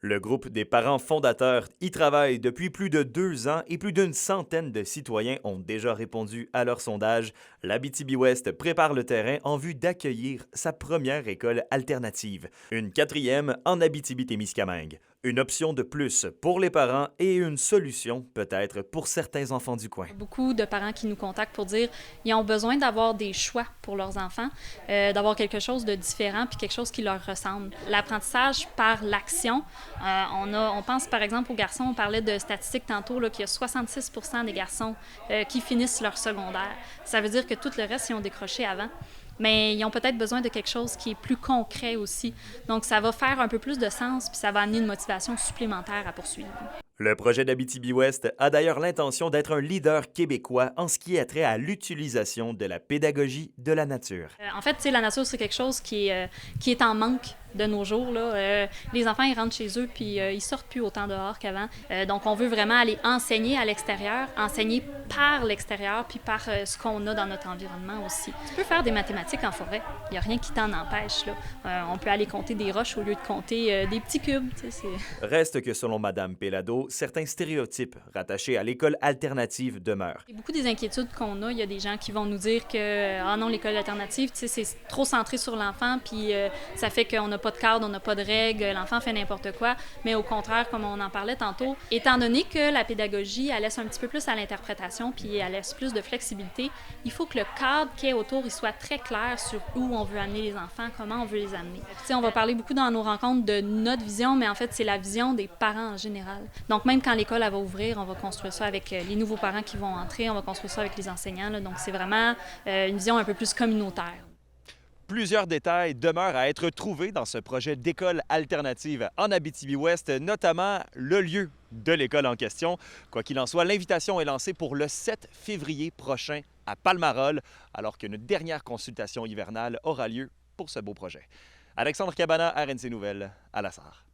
Le groupe des parents fondateurs y travaille depuis plus de 2 ans et plus d'une centaine de citoyens ont déjà répondu à leur sondage. L'Abitibi-Ouest prépare le terrain en vue d'accueillir sa première école alternative, une quatrième en Abitibi-Témiscamingue. Une option de plus pour les parents et une solution peut-être pour certains enfants du coin. Beaucoup de parents qui nous contactent pour dire qu'ils ont besoin d'avoir des choix pour leurs enfants, d'avoir quelque chose de différent puis quelque chose qui leur ressemble. L'apprentissage par l'action, on pense par exemple aux garçons, on parlait de statistiques tantôt, qu'il y a 66% des garçons qui finissent leur secondaire. Ça veut dire que tout le reste, ils ont décroché avant. Mais ils ont peut-être besoin de quelque chose qui est plus concret aussi. Donc, ça va faire un peu plus de sens, puis ça va amener une motivation supplémentaire à poursuivre. Le projet d'Abitibi-Ouest a d'ailleurs l'intention d'être un leader québécois en ce qui a trait à l'utilisation de la pédagogie de la nature. En fait, la nature, c'est quelque chose qui est en manque de nos jours. Là. Les enfants, ils rentrent chez eux, puis ils sortent plus autant dehors qu'avant. Donc, on veut vraiment aller enseigner à l'extérieur, enseigner par l'extérieur, puis par ce qu'on a dans notre environnement aussi. Tu peux faire des mathématiques en forêt. Il n'y a rien qui t'en empêche. Là. On peut aller compter des roches au lieu de compter des petits cubes. Reste que, selon Mme Pellado, certains stéréotypes rattachés à l'école alternative demeurent. Il y a beaucoup des inquiétudes qu'on a. Il y a des gens qui vont nous dire que ah non, l'école alternative, c'est trop centré sur l'enfant, puis ça fait qu'on n'a pas de cadre, on n'a pas de règles, l'enfant fait n'importe quoi. Mais au contraire, comme on en parlait tantôt, étant donné que la pédagogie, elle laisse un petit peu plus à l'interprétation, puis elle laisse plus de flexibilité, il faut que le cadre qui est autour, il soit très clair sur où on veut amener les enfants, comment on veut les amener. On va parler beaucoup dans nos rencontres de notre vision, mais en fait, c'est la vision des parents en général. Donc, même quand l'école elle va ouvrir, on va construire ça avec les nouveaux parents qui vont entrer, on va construire ça avec les enseignants. Là. Donc, c'est vraiment une vision un peu plus communautaire. Plusieurs détails demeurent à être trouvés dans ce projet d'école alternative en Abitibi-Ouest, notamment le lieu de l'école en question. Quoi qu'il en soit, l'invitation est lancée pour le 7 février prochain à Palmarol, alors qu'une dernière consultation hivernale aura lieu pour ce beau projet. Alexandre Cabana, RNC Nouvelles, à la Sarre.